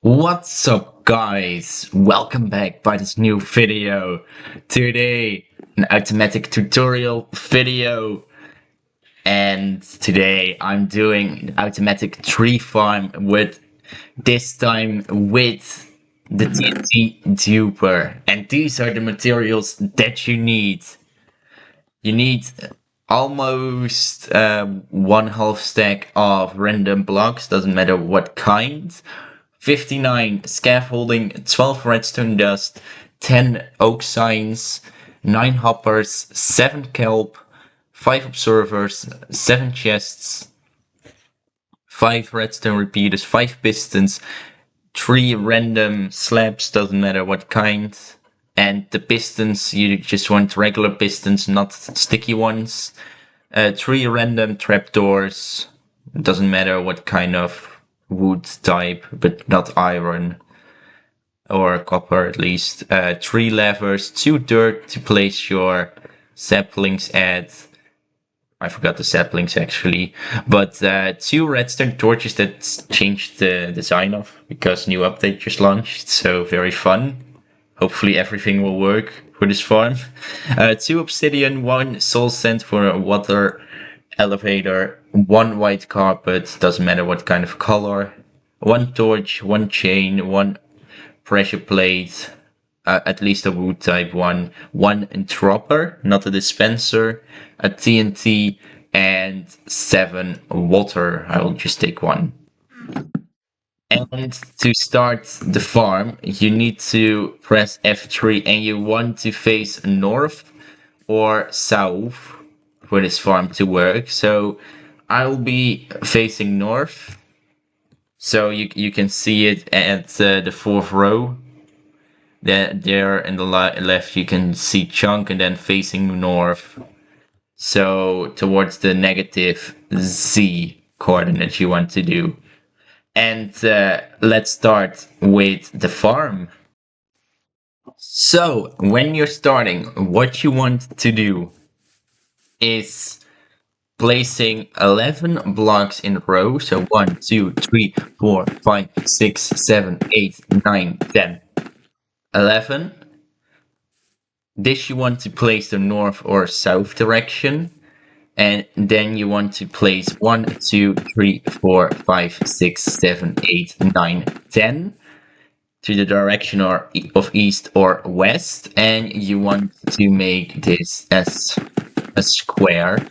What's up, guys? Welcome back by this new video. Today, an automatic tutorial video, and today I'm doing an automatic tree farm with this time with the TNT duper. And these are the materials that you need. You need almost 1/2 stack of random blocks, doesn't matter what kind. 59 scaffolding, 12 redstone dust, 10 oak signs, 9 hoppers, 7 kelp, 5 observers, 7 chests, 5 redstone repeaters, 5 pistons, 3 random slabs, doesn't matter what kind. And the pistons, you just want regular pistons, not sticky ones. 3 random trapdoors, doesn't matter what kind of wood type, but not iron or copper at least. 3 levers, 2 dirt to place your saplings at. I forgot the saplings actually, but 2 redstone torches that changed the design of because new update just launched, so very fun. Hopefully everything will work for this farm. 2 obsidian, 1 soul sand for a water elevator, 1 white carpet, doesn't matter what kind of color, 1 torch, 1 chain, 1 pressure plate, at least a wood type one, 1 dropper, not a dispenser, a TNT, and 7 water. I will just take 1. And to start the farm, you need to press F3 and you want to face north or south for this farm to work. So I'll be facing north. So you can see it at the 4th row. There in the left you can see chunk and then facing north. So towards the negative Z coordinate you want to do. And let's start with the farm. So when you're starting, what you want to do is placing 11 blocks in a row. So 1, 2, 3, 4, 5, 6, 7, 8, 9, 10, 11. This you want to place the north or south direction. And then you want to place 1, 2, 3, 4, 5, 6, 7, 8, 9, 10 to the direction of east or west. And you want to make this as a square.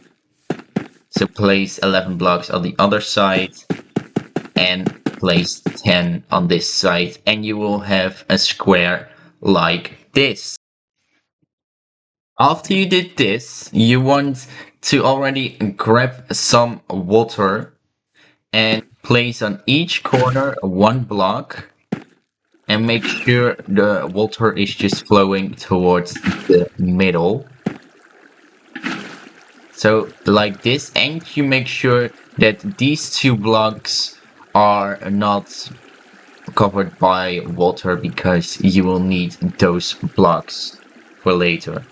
So place 11 blocks on the other side and place 10 on this side. And you will have a square like this. After you did this, you want to already grab some water and place on each corner 1 block and make sure the water is just flowing towards the middle. So like this, and you make sure that these 2 blocks are not covered by water because you will need those blocks for later.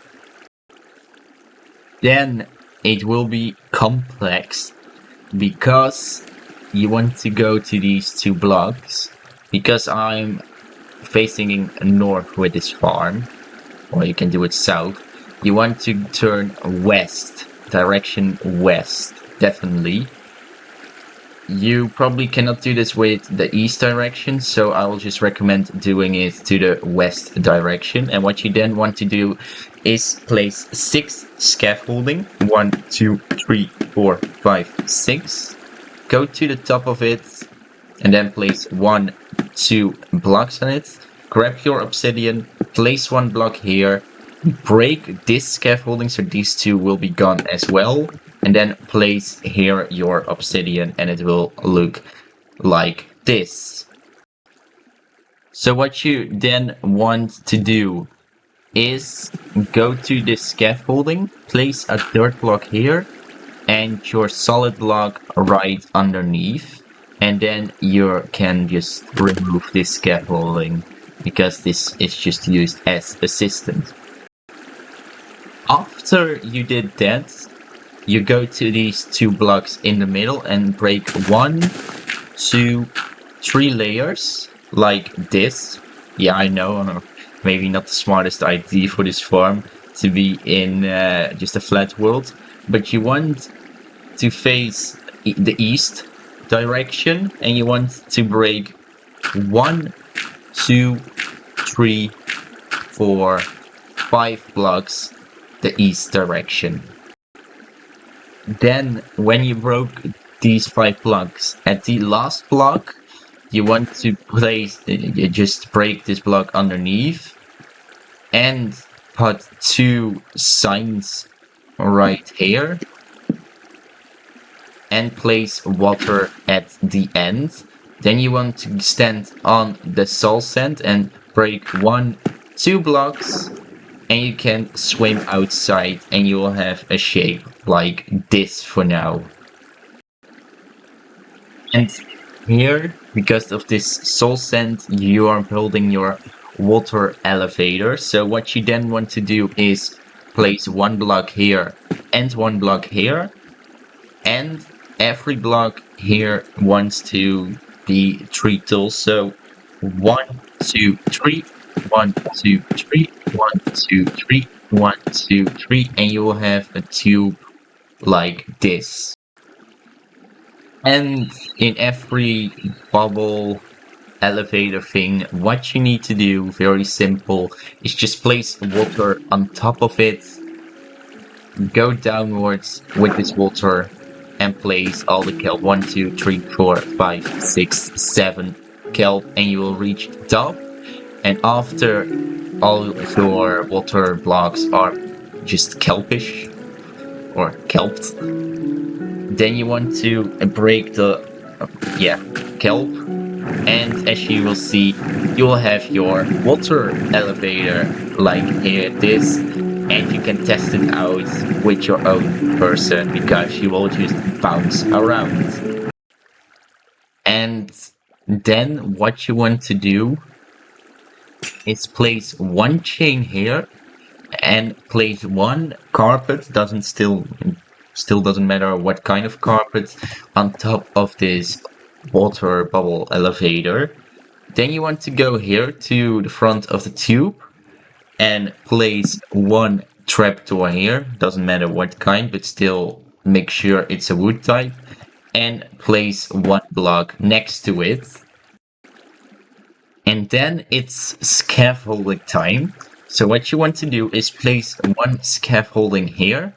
Then it will be complex because you want to go to these 2 blocks. Because I'm facing north with this farm, or you can do it south, you want to turn west, direction west, definitely. You probably cannot do this with the east direction, so I will just recommend doing it to the west direction. And what you then want to do is place 6 scaffolding. 1, 2, 3, 4, 5, 6. Go to the top of it and then place 1, 2 blocks on it. Grab your obsidian, place 1 block here, break this scaffolding so these 2 will be gone as well. And then place here your obsidian and it will look like this. So what you then want to do is go to this scaffolding, place a dirt block here and your solid block right underneath. And then you can just remove this scaffolding because this is just used as assistant. After you did that, you go to these 2 blocks in the middle and break 1, 2, 3 layers like this. Yeah, I know, maybe not the smartest idea for this farm to be in just a flat world, but you want to face the east direction, and you want to break 1, 2, 3, 4, 5 blocks the east direction. Then, when you broke these 5 blocks, at the last block, you want to place, just break this block underneath and put 2 signs right here and place water at the end. Then you want to stand on the soul sand and break 1, 2 blocks, and you can swim outside and you will have a shape like this for now. And here, because of this soul sand, you are building your water elevator. So what you then want to do is place 1 block here and 1 block here, and every block here wants to be 3 tools. So 1, 2, 3, 1, 2, 3, 1, 2, 3, 1, 2, 3, and you will have a tube like this. And in every bubble elevator thing, what you need to do, very simple, is just place water on top of it, go downwards with this water, and place all the kelp 1, 2, 3, 4, 5, 6, 7 kelp, and you will reach the top. And after all your water blocks are just kelpish or kelped, then you want to break the kelp, and as you will see, you will have your water elevator like here this, and you can test it out with your own person because you will just bounce around. And then what you want to do is place 1 chain here and place 1 carpet, still doesn't matter what kind of carpet, on top of this water bubble elevator. Then you want to go here to the front of the tube and place 1 trapdoor here, doesn't matter what kind, but still make sure it's a wood type, and place 1 block next to it. And then it's scaffolding time. So what you want to do is place 1 scaffolding here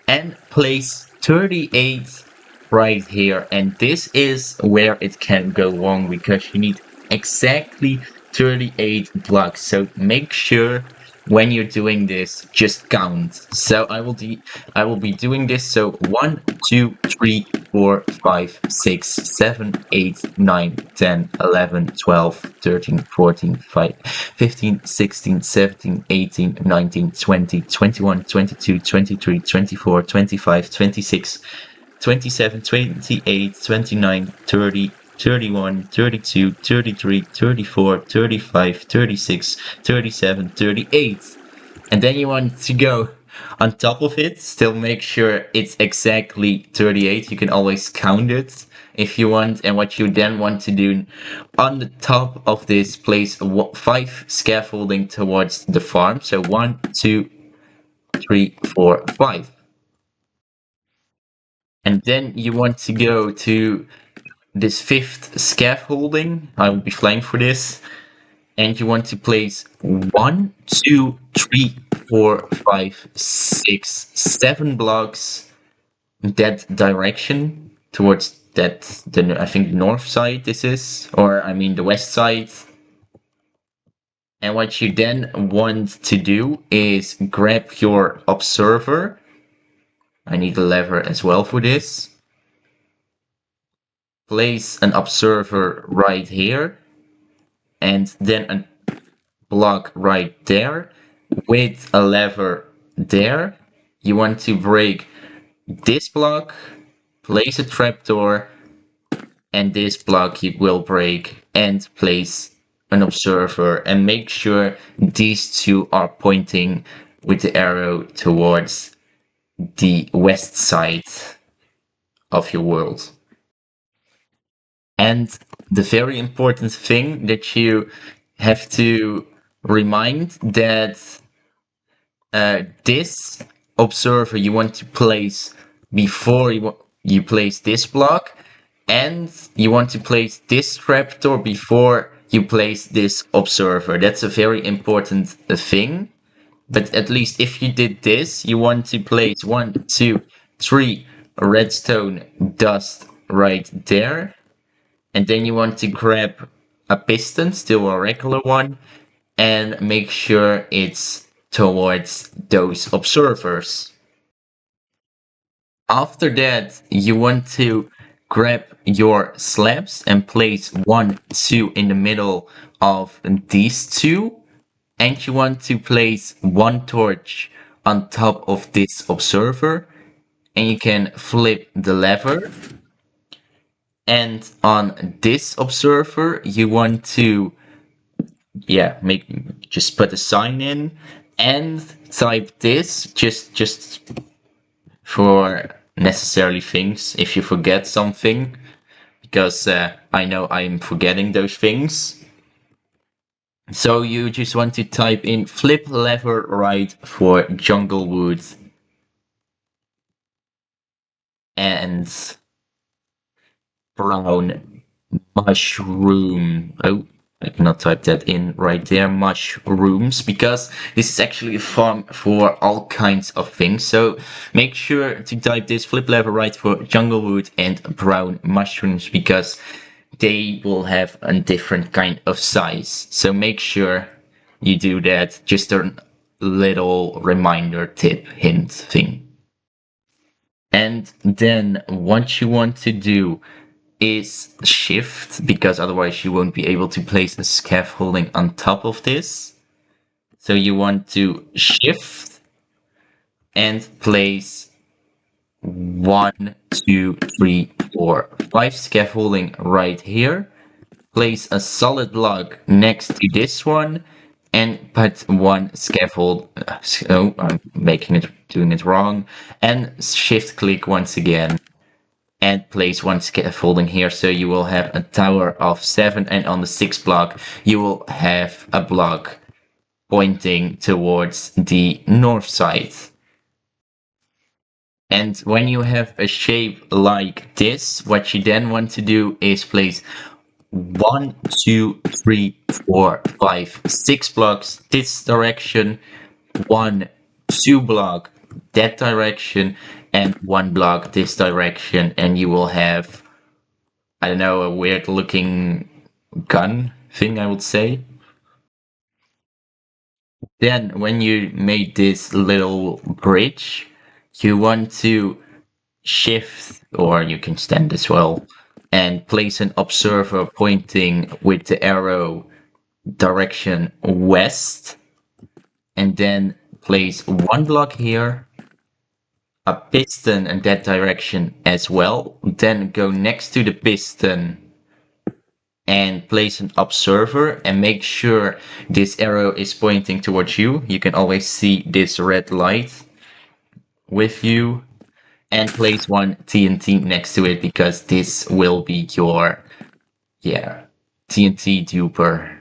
and place 38 right here. And this is where it can go wrong because you need exactly 38 blocks. So make sure when you're doing this, just count. So I will be doing this. So 1, 2, 3, 4, 5, 6, 7, 8, 9, 10, 11, 12, 13, 14, 15, 16, 17, 18, 19, 20, 21, 22, 23, 24, 25, 26, 27, 28, 29, 30, 31, 32, 33, 34, 35, 36, 37, 38. And then you want to go on top of it, still make sure it's exactly 38. You can always count it if you want. And what you then want to do on the top of this, place 5 scaffolding towards the farm. So 1, 2, 3, 4, 5. And then you want to go to this 5th scaffolding. I will be flying for this. And you want to place 1, 2, 3, 4, 5, 6, 7 blocks in that direction towards that, I think the north side this is, or I mean the west side. And what you then want to do is grab your observer. I need a lever as well for this. Place an observer right here, and then a block right there with a lever there. You want to break this block, place a trapdoor, and this block you will break, and place an observer, and make sure these 2 are pointing with the arrow towards the west side of your world. And the very important thing that you have to remind that this observer you want to place before you place this block, and you want to place this trapdoor before you place this observer. That's a very important thing. But at least if you did this, you want to place 1, 2, 3 redstone dust right there. And then you want to grab a piston, still a regular one, and make sure it's towards those observers. After that, you want to grab your slabs and place 1, 2 in the middle of these two. And you want to place one torch on top of this observer, and you can flip the lever. And on this observer, you want to, just put a sign in and type this just for necessary things if you forget something, because I know I'm forgetting those things. So you just want to type in flip lever right for jungle wood and brown mushroom. Oh, I cannot type that in right there. Mushrooms, because this is actually a farm for all kinds of things. So make sure to type this flip lever right for jungle wood and brown mushrooms, because they will have a different kind of size. So make sure you do that. Just a little reminder, tip, hint thing. And then what you want to do is shift, because otherwise you won't be able to place a scaffolding on top of this. So you want to shift and place 1, 2, 3, 4, 5 scaffolding right here. Place a solid block next to this one and put one scaffold. So I'm doing it wrong. And shift click once again and place one scaffolding here, so you will have a tower of 7, and on the 6th block you will have a block pointing towards the north side. And when you have a shape like this, what you then want to do is place 1, 2, 3, 4, 5, 6 blocks this direction, 1, 2 block that direction, and 1 block this direction, and you will have, I don't know, a weird looking gun thing, I would say. Then when you made this little bridge, you want to shift, or you can stand as well, and place an observer pointing with the arrow direction west, and then place 1 block here, a piston in that direction as well, then go next to the piston and place an observer and make sure this arrow is pointing towards you. You can always see this red light with you, and place 1 TNT next to it, because this will be your, TNT duper.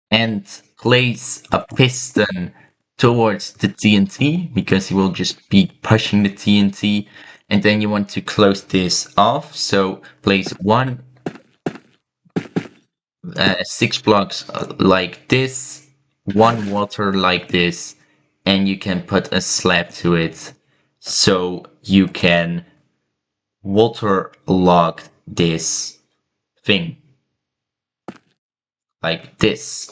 And place a piston towards the TNT, because you will just be pushing the TNT. And then you want to close this off, so place 6 blocks like this, 1 water like this, and you can put a slab to it, so you can water log this thing like this.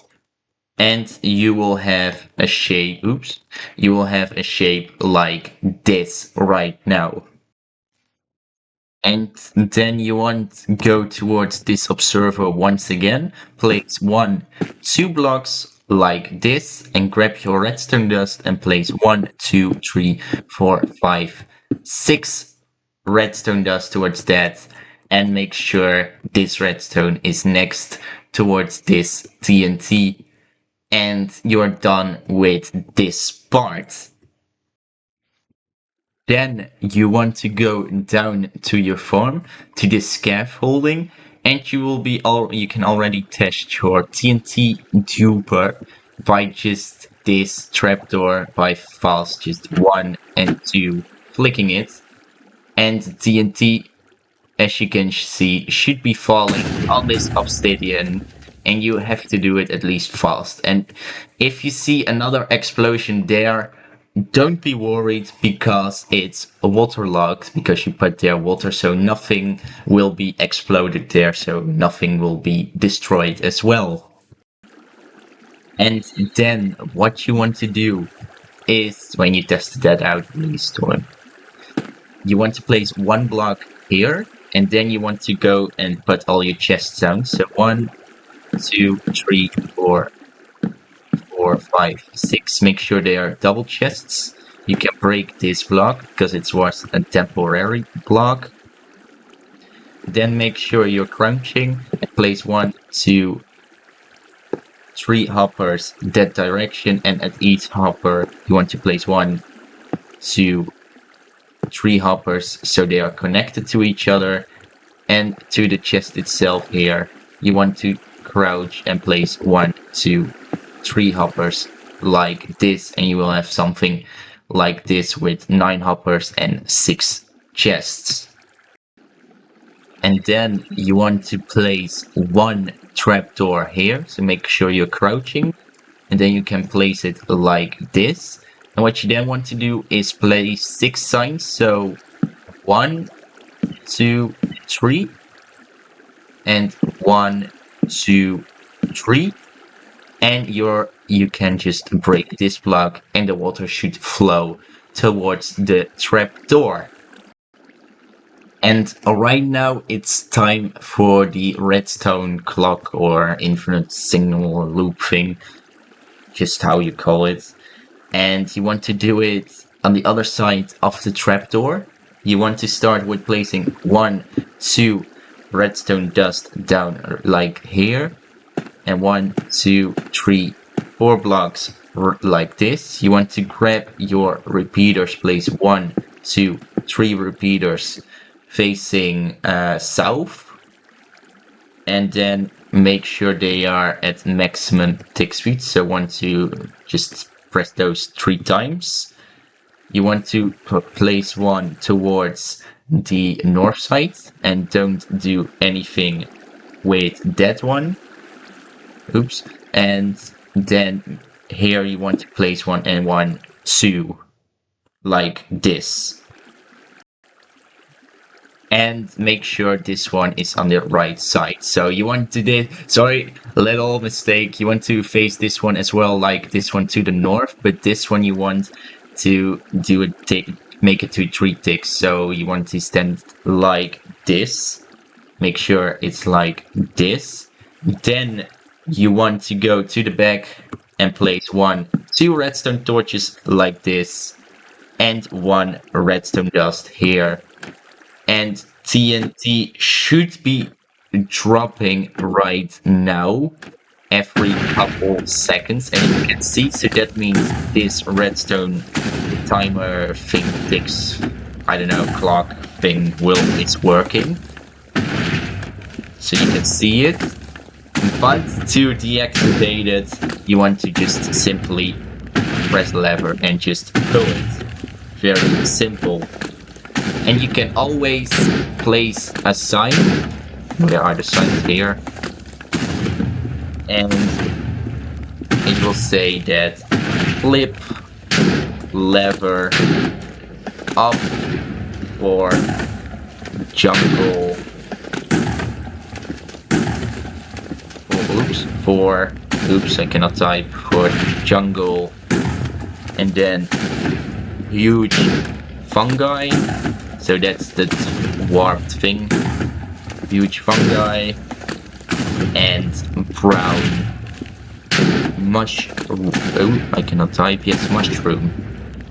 And you will have a shape, you will have a shape like this right now. And then you want to go towards this observer once again, place 1, 2 blocks like this, and grab your redstone dust and place 1, 2, 3, 4, 5, 6 redstone dust towards that, and make sure this redstone is next towards this TNT, and you're done with this part. Then you want to go down to your farm to the scaffolding, and you can already test your TNT duper by just this trapdoor by fast just 1 and 2 flicking it, and TNT, as you can see, should be falling on this obsidian, and you have to do it at least fast. And if you see another explosion there, don't be worried, because it's waterlogged, because you put there water, so nothing will be exploded there, so nothing will be destroyed as well. And then what you want to do is, when you tested that out, really storm, you want to place 1 block here, and then you want to go and put all your chests down. So 1, 2, 3, 4, 5, 6. Make sure they are double chests. You can break this block because it was a temporary block. Then make sure you're crouching and place 1, 2, 3 hoppers that direction, and at each hopper you want to place 1, 2, 3 hoppers so they are connected to each other. And to the chest itself here, you want to crouch and place 1, 2, 3 hoppers like this, and you will have something like this with 9 hoppers and 6 chests. And then you want to place 1 trapdoor here, so make sure you're crouching, and then you can place it like this. And what you then want to do is place 6 signs, so 1, 2, 3, and 1, 2, 3, and you can just break this block, and the water should flow towards the trapdoor. And right now it's time for the redstone clock or infinite signal loop thing, just how you call it. And you want to do it on the other side of the trapdoor. You want to start with placing 1, 2 redstone dust down like here, and 1, 2, 3, 4 blocks like this. You want to grab your repeaters, place 1, 2, 3 repeaters facing south, and then make sure they are at maximum tick speed. So once you just press those 3 times, you want to place 1 towards the north side, and don't do anything with that one. Oops. And then here you want to place 1 and 1, 2 like this. And make sure this one is on the right side. So you want to do, sorry, little mistake. You want to face this one as well, like this one to the north, but this one you want to do it, make it to 3 ticks. So you want to stand like this. Make sure it's like this. Then you want to go to the back and place 1, 2 redstone torches like this, and 1 redstone dust here. And TNT should be dropping right now every couple seconds, and you can see, so that means this redstone timer thing ticks, I don't know, clock thing is working. So you can see it, but to deactivate it, you want to just simply press the lever and just pull it. Very simple. And you can always place a sign. There are the signs here. And it will say that flip lever up for jungle. Oops, I cannot type, for jungle. And then huge fungi. So that's the warped thing. Huge fungi. And brown mushroom. Oh, I cannot type. Yes, mushroom.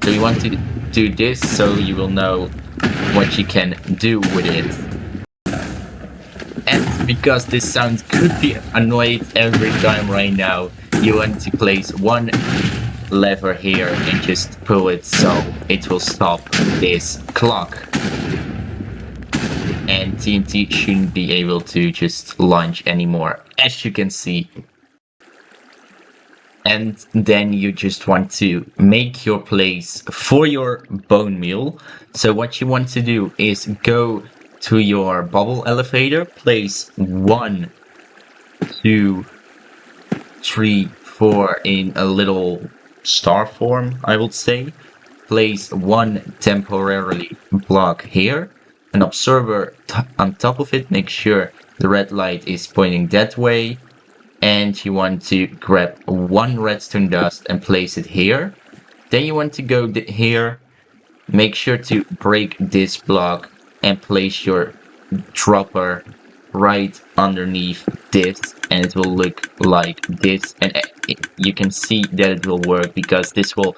So you want to do this so you will know what you can do with it. And because this sound could be annoyed every time right now, you want to place 1 lever here and just pull it so it will stop this clock. And TNT shouldn't be able to just launch anymore, as you can see. And then you just want to make your place for your bone meal. So what you want to do is go to your bubble elevator, place 1, 2, 3, 4 in a little star form, I would say. Place 1 temporarily block here, an observer on top of it, make sure the red light is pointing that way, and you want to grab 1 redstone dust and place it here. Then you want to go here, make sure to break this block and place your dropper right underneath this, and it will look like this, and you can see that it will work because this will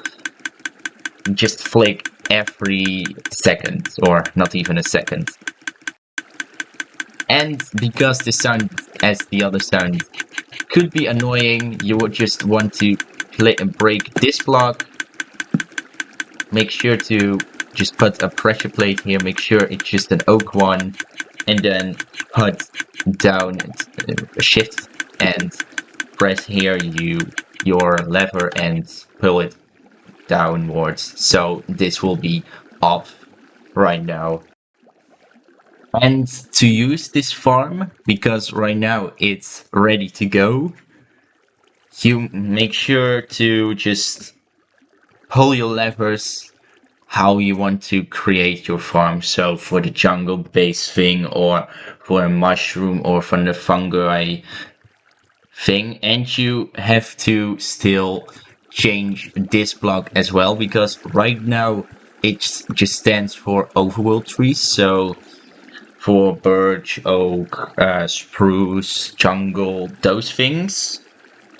just flick every second, or not even a second. And because the sound, as the other sound, could be annoying, you would just want to break this block. Make sure to just put a pressure plate here, make sure it's just an oak one, and then put down shift and press here your lever and pull it downwards. So this will be off right now. And to use this farm, because right now it's ready to go, you make sure to just pull your levers how you want to create your farm. So for the jungle base thing, or for a mushroom, or for the fungi thing. And you have to still change this block as well, because right now it just stands for overworld trees. So for birch, oak, spruce, jungle, those things.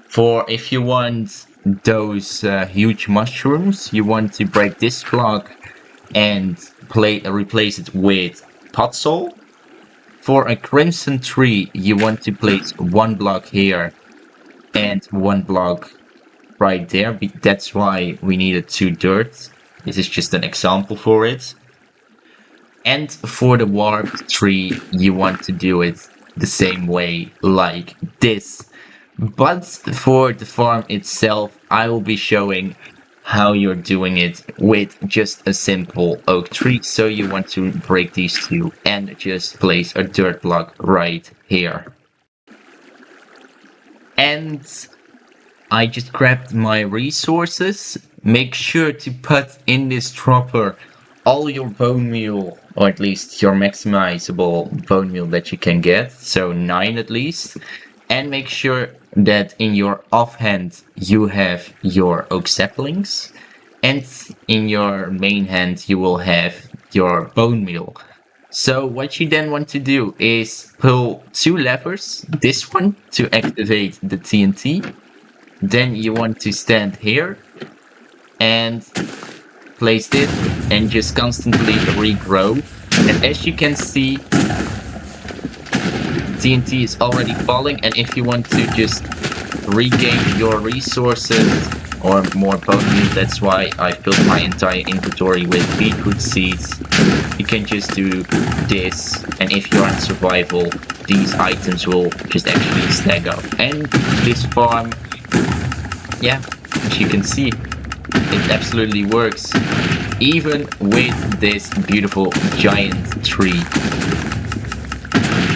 For if you want those huge mushrooms, you want to break this block and replace it with potsol. For a crimson tree, you want to place 1 block here and 1 block right there. That's why we needed 2 dirt. This is just an example for it. And for the warped tree, you want to do it the same way, like this. But for the farm itself, I will be showing how you're doing it with just a simple oak tree. So you want to break these 2 and just place a dirt block right here. And I just grabbed my resources. Make sure to put in this dropper all your bone meal, or at least your maximizable bone meal that you can get, so 9 at least. And make sure that in your offhand you have your oak saplings, and in your main hand you will have your bone meal. So what you then want to do is pull 2 levers, this one to activate the TNT. Then you want to stand here and place it and just constantly regrow. And as you can see, TNT is already falling, and if you want to just regain your resources or more bone meal, that's why I filled my entire inventory with beetroot seeds. You can just do this, and if you're on survival, these items will just actually stack up. And this farm, yeah, as you can see, it absolutely works, even with this beautiful giant tree.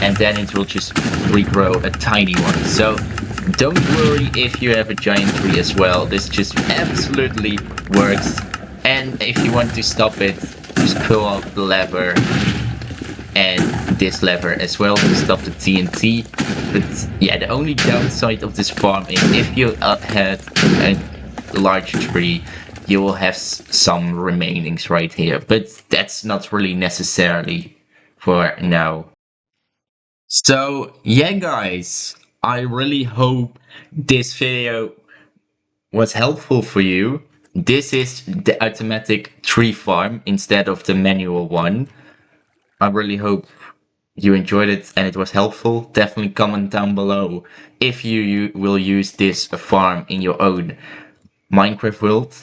And then it will just regrow a tiny one. So don't worry if you have a giant tree as well. This just absolutely works. And if you want to stop it, just pull out the lever and this lever as well to stop the TNT. But yeah, the only downside of this farm is if you had a large tree, you will have some remainings right here. But that's not really necessarily for now. So yeah guys, I really hope this video was helpful for you. This is the automatic tree farm instead of the manual one. I really hope you enjoyed it and it was helpful. Definitely comment down below if you will use this farm in your own Minecraft world.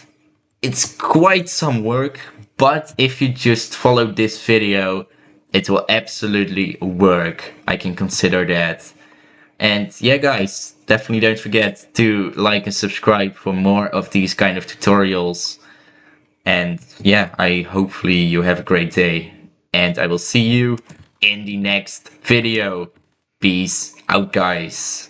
It's quite some work, but if you just follow this video, it will absolutely work. I can consider that. And yeah, guys, definitely don't forget to like and subscribe for more of these kind of tutorials. And yeah, I hopefully you have a great day. And I will see you in the next video. Peace out, guys.